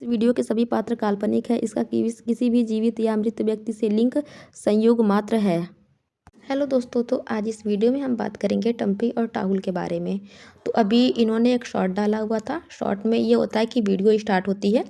Video के सभी पात्र काल्पनिक हैं। इसका किसी भी जीवित या मृत व्यक्ति से लिंक संयोग मात्र है। हेलो दोस्तों, तो आज इस वीडियो में हम बात करेंगे टम्पी और टाहुल के बारे में। तो अभी इन्होंने एक शॉर्ट डाला हुआ था। शॉर्ट में ये होता है कि वीडियो स्टार्ट होती है,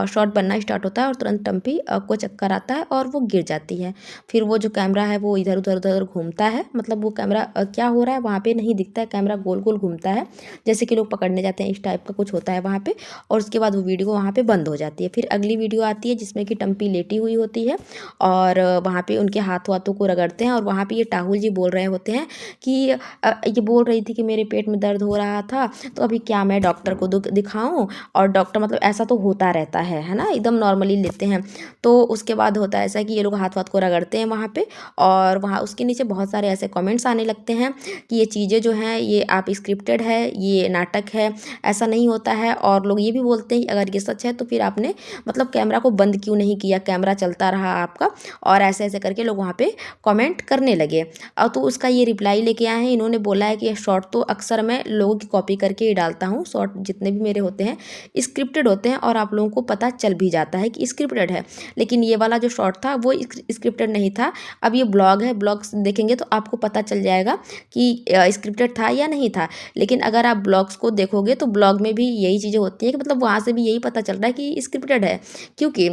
शॉर्ट बनना स्टार्ट होता है और तुरंत टम्पी को चक्कर आता है और वो गिर जाती है। फिर वो जो कैमरा है वो इधर उधर उधर घूमता है, मतलब वो कैमरा क्या हो रहा है वहाँ पे नहीं दिखता है, कैमरा गोल गोल घूमता है जैसे कि लोग पकड़ने जाते हैं, इस टाइप का कुछ होता है वहाँ पे। और उसके बाद वो वीडियो वहाँ पे बंद हो जाती है। फिर अगली वीडियो आती है जिसमें कि टम्पी लेटी हुई होती है और वहाँ पे उनके हाथ वाथों को रगड़ते हैं और वहाँ पे ये टाहुल जी बोल रहे होते हैं कि ये बोल रही थी कि मेरे पेट में दर्द हो रहा था, तो अभी क्या मैं डॉक्टर को दिखाऊं। और डॉक्टर मतलब ऐसा तो होता रहता है ना, एकदम नॉर्मली लेते हैं। तो उसके बाद होता है ऐसा कि ये लोग हाथ वाथ को रगड़ते हैं वहाँ पे और वहाँ उसके नीचे बहुत सारे ऐसे कमेंट्स आने लगते हैं कि ये चीज़ें जो हैं ये आप स्क्रिप्टेड है, ये नाटक है, ऐसा नहीं होता है। और लोग ये भी बोलते हैं कि अगर ये सच है तो फिर आपने मतलब कैमरा को बंद क्यों नहीं किया, कैमरा चलता रहा आपका। और ऐसे ऐसे करके लोग वहाँ पे कमेंट करने लगे। और तो उसका ये रिप्लाई लेके आए हैं। इन्होंने बोला है कि ये शॉर्ट तो अक्सर मैं लोगों की कॉपी करके ही डालता हूँ। शॉर्ट जितने भी मेरे होते हैं स्क्रिप्टेड होते हैं और आप लोगों को पता चल भी जाता है कि स्क्रिप्टेड है। लेकिन ये वाला जो शॉर्ट था वो स्क्रिप्टेड नहीं था। अब ये ब्लॉग है, ब्लॉग देखेंगे तो आपको पता चल जाएगा कि स्क्रिप्टेड था या नहीं था। लेकिन अगर आप ब्लॉग्स को देखोगे तो ब्लॉग में भी यही चीज़ें होती हैं कि मतलब वहाँ से भी यही पता चल रहा है कि स्क्रिप्टेड है। क्योंकि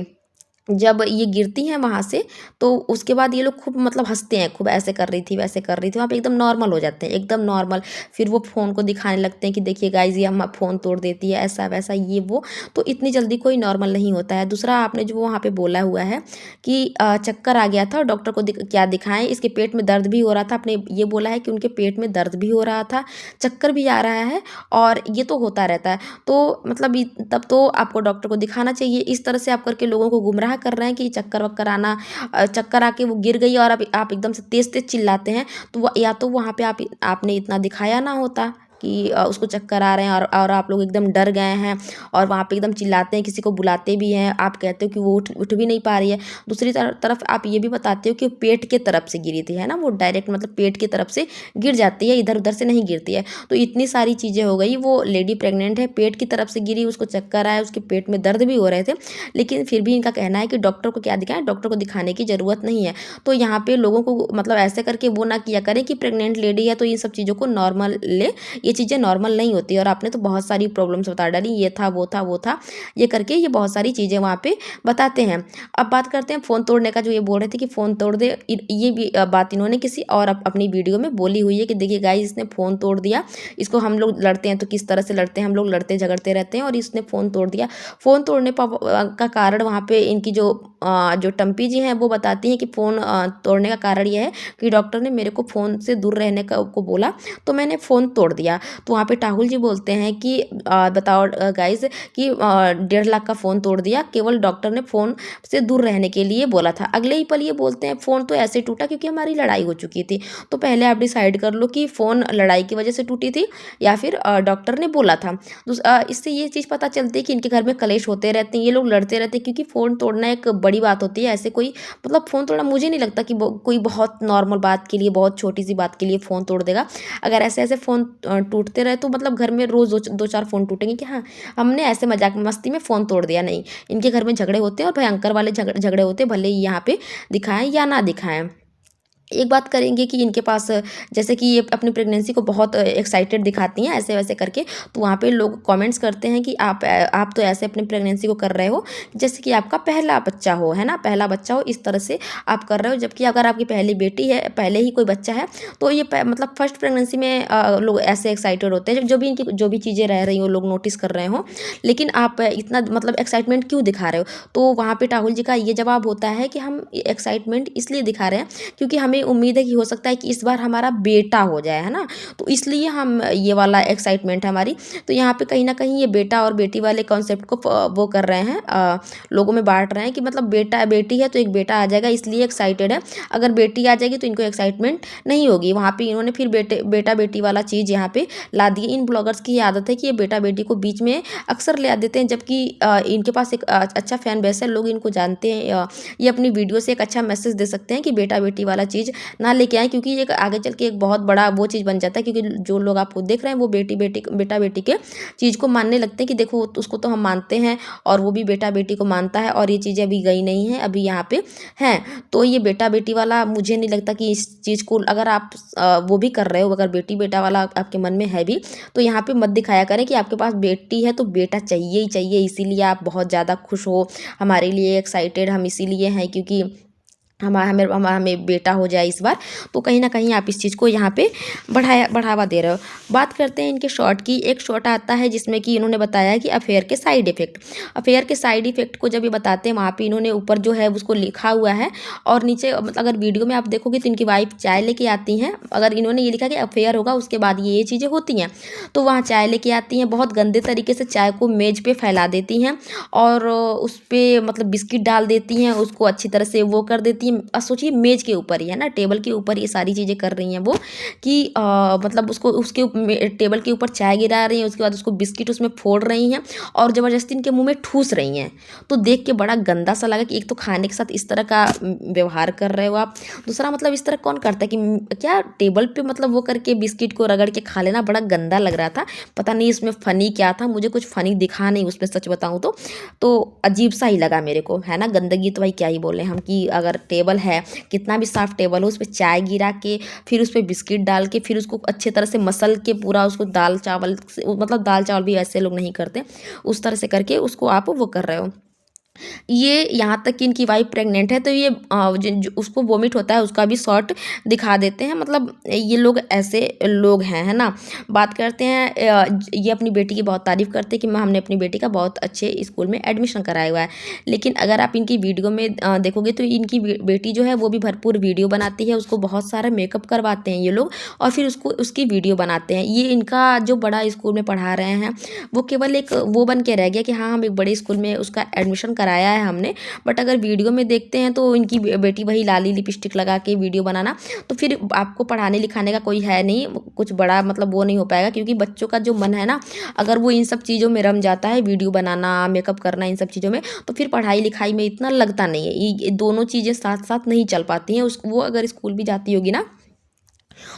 जब ये गिरती हैं वहाँ से तो उसके बाद ये लोग खूब मतलब हंसते हैं, खूब ऐसे कर रही थी वैसे कर रही थी, वहाँ पे एकदम नॉर्मल हो जाते हैं, एकदम नॉर्मल। फिर वो फ़ोन को दिखाने लगते हैं कि देखिए गाइज ये हम फ़ोन तोड़ देती है, ऐसा वैसा ये वो। तो इतनी जल्दी कोई नॉर्मल नहीं होता है। दूसरा आपने जो वहाँ पे बोला हुआ है कि चक्कर आ गया था और डॉक्टर को क्या दिखाएं, इसके पेट में दर्द भी हो रहा था। आपने ये बोला है कि उनके पेट में दर्द भी हो रहा था, चक्कर भी आ रहा है और ये तो होता रहता है। तो मतलब तब तो आपको डॉक्टर को दिखाना चाहिए। इस तरह से आप करके लोगों को गुमराह कर रहे हैं कि चक्कर वक्कर आना, चक्कर आके वो गिर गई और आप एकदम से तेज तेज चिल्लाते हैं। तो या तो वहाँ पे आपने इतना दिखाया ना होता कि उसको चक्कर आ रहे हैं और आप लोग एकदम डर गए हैं और वहाँ पे एकदम चिल्लाते हैं, किसी को बुलाते भी हैं, आप कहते हो कि वो उठ भी नहीं पा रही है। दूसरी तरफ आप ये भी बताते हो कि पेट के तरफ से गिरी थी, है ना, वो डायरेक्ट मतलब पेट की तरफ से गिर जाती है, इधर उधर से नहीं गिरती है। तो इतनी सारी चीज़ें हो गई। वो लेडी प्रेग्नेंट है, पेट की तरफ से गिरी, उसको चक्कर आया, उसके पेट में दर्द भी हो रहे थे। लेकिन फिर भी इनका कहना है कि डॉक्टर को क्या दिखाएं, डॉक्टर को दिखाने की ज़रूरत नहीं है। तो यहाँ पे लोगों को मतलब ऐसे करके वो ना किया करें कि प्रेग्नेंट लेडी है तो इन सब चीज़ों को नॉर्मल ले। ये चीज़ें नॉर्मल नहीं होती और आपने तो बहुत सारी प्रॉब्लम्स बता डाली, ये था वो था वो था, ये करके ये बहुत सारी चीज़ें वहाँ पे बताते हैं। अब बात करते हैं फ़ोन तोड़ने का, जो ये बोल रहे थे कि फ़ोन तोड़ दे। ये भी बात इन्होंने किसी और अपनी वीडियो में बोली हुई है कि देखिए गाइस इसने फ़ोन तोड़ दिया, इसको हम लोग लड़ते हैं तो किस तरह से लड़ते हैं, हम लोग लड़ते झगड़ते रहते हैं और इसने फ़ोन तोड़ दिया। फ़ोन तोड़ने का कारण वहाँ पे इनकी जो टम्पी जी हैं वो बताती हैं कि फ़ोन तोड़ने का कारण ये है कि डॉक्टर ने मेरे को फ़ोन से दूर रहने को बोला तो मैंने फ़ोन तोड़ दिया। तो वहाँ पे टाहुल जी बोलते हैं कि बताओ गाइज कि 1.5 लाख का फ़ोन तोड़ दिया, केवल डॉक्टर ने फ़ोन से दूर रहने के लिए बोला था। अगले ही पल ये बोलते हैं फ़ोन तो ऐसे टूटा क्योंकि हमारी लड़ाई हो चुकी थी। तो पहले आप डिसाइड कर लो कि फ़ोन लड़ाई की वजह से टूटी थी या फिर डॉक्टर ने बोला था। इससे ये चीज़ पता चलती है कि इनके घर में कलेश होते रहते हैं, ये लोग लड़ते रहते हैं, क्योंकि फ़ोन तोड़ना एक बड़ी बात होती है। ऐसे कोई मतलब फ़ोन तोड़ना मुझे नहीं लगता कि कोई बहुत नॉर्मल बात के लिए, बहुत छोटी सी बात के लिए फ़ोन तोड़ देगा। अगर ऐसे ऐसे फ़ोन टूटते रहे तो मतलब घर में रोज़ दो चार फ़ोन टूटेंगे कि हाँ हमने ऐसे मजाक मस्ती में फ़ोन तोड़ दिया। नहीं, इनके घर में झगड़े होते हैं और भयंकर वाले झगड़े होते हैं, भले ही यहाँ पे दिखाएं या ना दिखाएं। एक बात करेंगे कि इनके पास जैसे कि ये अपनी प्रेगनेंसी को बहुत एक्साइटेड दिखाती हैं ऐसे वैसे करके, तो वहाँ पे लोग कमेंट्स करते हैं कि आप तो ऐसे अपनी प्रेगनेंसी को कर रहे हो जैसे कि आपका पहला बच्चा हो, है ना, पहला बच्चा हो, इस तरह से आप कर रहे हो। जबकि अगर आपकी पहली बेटी है, पहले ही कोई बच्चा है, तो ये मतलब फर्स्ट प्रेगनेंसी में लोग ऐसे एक्साइटेड होते हैं, जो भी इनकी जो भी चीज़ें रह रही हो लोग नोटिस कर रहे हो। लेकिन आप इतना मतलब एक्साइटमेंट क्यों दिखा रहे हो? तो वहाँ पे टाहुल जी का ये जवाब होता है कि हम एक्साइटमेंट इसलिए दिखा रहे हैं क्योंकि हमें उम्मीद है कि हो सकता है कि इस बार हमारा बेटा हो जाए, है ना, तो इसलिए हम ये वाला एक्साइटमेंट है हमारी। तो यहाँ पे कहीं ना कहीं ये बेटा और बेटी वाले कॉन्सेप्ट को वो कर रहे हैं, लोगों में बांट रहे हैं कि मतलब बेटा बेटी है तो एक बेटा आ जाएगा इसलिए एक्साइटेड है, अगर बेटी आ जाएगी तो इनको एक्साइटमेंट नहीं होगी। वहाँ पे इन्होंने फिर बेटा बेटी वाला चीज़ यहाँ पे ला दी। इन ब्लॉगर्स की आदत है कि ये बेटा बेटी को बीच में अक्सर ले आ देते हैं, जबकि इनके पास एक अच्छा फैन बेस है, लोग इनको जानते हैं। ये अपनी वीडियो से एक अच्छा मैसेज दे सकते हैं कि बेटा बेटी वाला चीज़ चीज़ ना लेके आएँ, क्योंकि ये आगे चल के एक बहुत बड़ा वो चीज़ बन जाता है। क्योंकि जो लोग आपको देख रहे हैं वो बेटा बेटी के चीज़ को मानने लगते हैं कि देखो उसको तो हम मानते हैं और वो भी बेटा बेटी को मानता है, और ये चीज़ें अभी गई नहीं हैं, अभी यहाँ पे हैं। तो ये बेटा बेटी वाला मुझे नहीं लगता कि इस चीज़ को अगर आप वो भी कर रहे हो, अगर बेटी बेटा वाला आपके मन में है भी, तो यहाँ पे मत दिखाया करें कि आपके पास बेटी है तो बेटा चाहिए ही चाहिए, इसीलिए आप बहुत ज़्यादा खुश हो, हमारे लिए एक्साइटेड हम इसीलिए हैं क्योंकि हमें बेटा हो जाए इस बार। तो कहीं न कहीं आप इस चीज़ को यहाँ पे बढ़ावा दे रहे हो। बात करते हैं इनके शॉर्ट की। एक शॉर्ट आता है जिसमें कि इन्होंने बताया है कि अफेयर के साइड इफ़ेक्ट। अफेयर के साइड इफ़ेक्ट को जब ये बताते हैं, वहाँ पे इन्होंने ऊपर जो है उसको लिखा हुआ है, और नीचे मतलब अगर वीडियो में आप देखोगे तो इनकी वाइफ़ चाय लेके आती हैं। अगर इन्होंने ये लिखा कि अफेयर होगा उसके बाद ये चीज़ें होती हैं, तो वहाँ चाय लेके आती हैं, बहुत गंदे तरीके से चाय को मेज़ पे फैला देती हैं और उस पे मतलब बिस्किट डाल देती हैं, उसको अच्छी तरह से वो कर देती हैं। सोचिए मेज़ के ऊपर ही है ना, टेबल के ऊपर ये सारी चीज़ें कर रही हैं वो कि मतलब उसको उसके टेबल के ऊपर चाय गिरा रही हैं, उसके बाद उसको बिस्किट उसमें फोड़ रही हैं और ज़बरदस्ती इनके मुँह में ठूस रही हैं। तो देख के बड़ा गंदा सा लगा कि एक तो खाने के साथ इस तरह का व्यवहार कर रहे हो आप, दूसरा मतलब इस तरह कौन करता है कि क्या टेबल पे मतलब वो करके बिस्किट को रगड़ के खा लेना, बड़ा गंदा लग रहा था। पता नहीं इसमें फ़नी क्या था, मुझे कुछ फ़नी दिखा नहीं उसमें, सच बताऊँ तो अजीब सा ही लगा मेरे को, है ना। गंदगी तो भाई क्या ही बोले हम, कि अगर टेबल है, कितना भी साफ टेबल हो, उस पे चाय गिरा के फिर उस पे बिस्किट डाल के फिर उसको अच्छे तरह से मसल के पूरा उसको दाल चावल से, मतलब दाल चावल भी ऐसे लोग नहीं करते, उस तरह से करके उसको आप वो कर रहे हो। ये यहाँ तक कि इनकी वाइफ़ प्रेग्नेंट है, तो ये जो उसको वोमिट होता है उसका भी शॉट दिखा देते हैं। मतलब ये लोग ऐसे लोग हैं, है ना। बात करते हैं ये अपनी बेटी की बहुत तारीफ़ करते हैं कि हमने अपनी बेटी का बहुत अच्छे स्कूल में एडमिशन कराया हुआ है। लेकिन अगर आप इनकी वीडियो में देखोगे तो इनकी बेटी जो है वो भी भरपूर वीडियो बनाती है, उसको बहुत सारा मेकअप करवाते हैं ये लोग और फिर उसकी वीडियो बनाते हैं। ये इनका जो बड़ा स्कूल में पढ़ा रहे हैं, वो केवल एक वो बन के रह गया कि हाँ, हम एक बड़े स्कूल में उसका एडमिशन कराया है हमने। बट अगर वीडियो में देखते हैं तो इनकी बेटी वही लाली लिपस्टिक लगा के वीडियो बनाना, तो फिर आपको पढ़ाने लिखाने का कोई है नहीं, कुछ बड़ा मतलब वो नहीं हो पाएगा। क्योंकि बच्चों का जो मन है ना, अगर वो इन सब चीज़ों में रम जाता है, वीडियो बनाना, मेकअप करना, इन सब चीज़ों में, तो फिर पढ़ाई लिखाई में इतना लगता नहीं है। ये दोनों चीज़ें साथ साथ नहीं चल पाती हैं। वो अगर स्कूल भी जाती होगी ना,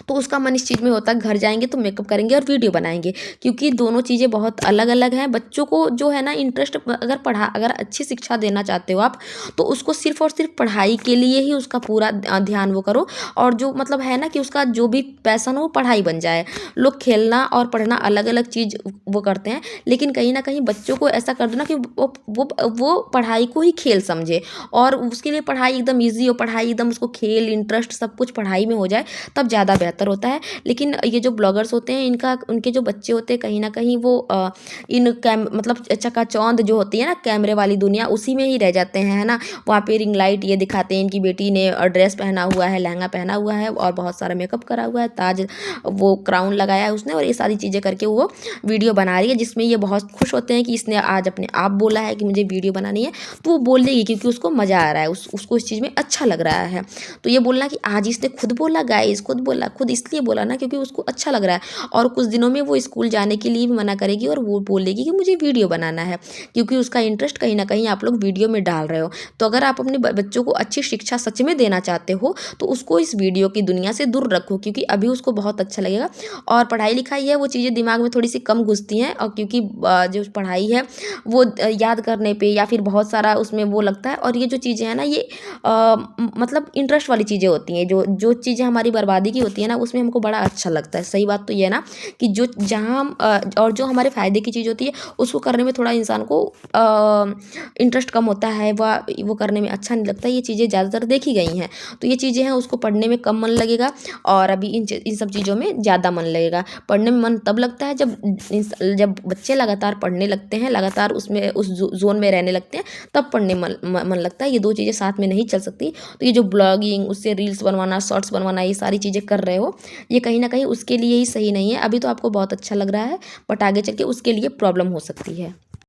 तो उसका मन इस चीज़ में होता है घर जाएँगे तो मेकअप करेंगे और वीडियो बनाएँगे, क्योंकि दोनों चीज़ें बहुत अलग-अलग हैं। बच्चों को जो है ना इंटरेस्ट, अगर अच्छी शिक्षा देना चाहते हो आप, तो उसको सिर्फ़ और सिर्फ़ पढ़ाई के लिए ही उसका पूरा ध्यान वो करो, और जो मतलब है ना कि उसका जो भी पैशन हो वो पढ़ाई बन जाए। लोग खेलना और पढ़ना अलग-अलग चीज़ वो करते हैं, लेकिन कहीं न कहीं बच्चों को ऐसा कर दो ना कि वो पढ़ाई को ही खेल समझे और उसके लिए पढ़ाई एकदम ईज़ी हो, पढ़ाई एकदम उसको खेल, इंटरेस्ट सब कुछ पढ़ाई में हो जाए, तब ज़्यादा बेहतर होता है। लेकिन ये जो ब्लॉगर्स होते हैं, उनके जो बच्चे होते हैं, कहीं न कहीं वो मतलब चकाचौंध जो होती है ना कैमरे वाली दुनिया, उसी में ही रह जाते हैं, है ना। वहाँ पे रिंग लाइट ये दिखाते हैं, इनकी बेटी ने ड्रेस पहना हुआ है, लहंगा पहना हुआ है और बहुत सारा मेकअप करा हुआ है, ताज वो क्राउन लगाया है उसने, और ये सारी चीज़ें करके वो वीडियो बना रही है, जिसमें ये बहुत खुश होते हैं कि इसने आज अपने आप बोला है कि मुझे वीडियो बनानी है। तो वो बोल देगी क्योंकि उसको मज़ा आ रहा है, उसको इस चीज़ में अच्छा लग रहा है। तो ये बोलना कि आज इसने खुद बोला, गाइस खुद बोला, खुद इसलिए बोला ना क्योंकि उसको अच्छा लग रहा है, और कुछ दिनों में वो स्कूल जाने के लिए भी मना करेगी और वो बोलेगी कि मुझे वीडियो बनाना है, क्योंकि उसका इंटरेस्ट कहीं ना कहीं आप लोग वीडियो में डाल रहे हो। तो अगर आप अपने बच्चों को अच्छी शिक्षा सच में देना चाहते हो, तो उसको इस वीडियो की दुनिया से दूर रखो, क्योंकि अभी उसको बहुत अच्छा लगेगा। और पढ़ाई लिखाई है, वो चीज़ें दिमाग में थोड़ी सी कम घुसती हैं, और क्योंकि जो पढ़ाई है वो याद करने पे या फिर बहुत सारा उसमें वो लगता है, और ये जो चीज़ें हैं ना, ये मतलब इंटरेस्ट वाली चीज़ें होती हैं, जो जो चीज़ें हमारी बर्बादी की होती है ना, उसमें हमको बड़ा अच्छा लगता है। सही बात तो ये है ना कि जो जहाँ हम और जो हमारे फ़ायदे की चीज़ होती है, उसको करने में थोड़ा इंसान को इंटरेस्ट कम होता है, वो करने में अच्छा नहीं लगता। ये चीज़ें ज़्यादातर देखी गई हैं। तो ये चीज़ें हैं, उसको पढ़ने में कम मन लगेगा, और अभी इन सब चीज़ों में ज़्यादा मन लगेगा। पढ़ने में मन तब लगता है जब बच्चे लगातार पढ़ने लगते हैं, लगातार उसमें उस ज़ोन में रहने लगते हैं, तब पढ़ने मन लगता है। ये दो चीज़ें साथ में नहीं चल सकती। तो ये जो ब्लॉगिंग, उससे रील्स बनवाना, शॉर्ट्स बनवाना, ये सारी चीज़ें कर रहे हो, ये कहीं न कहीं उसके लिए ही सही नहीं है। अभी तो आपको बहुत अच्छा लग रहा है, बट आगे चल के उसके लिए प्रॉब्लम हो सकती है।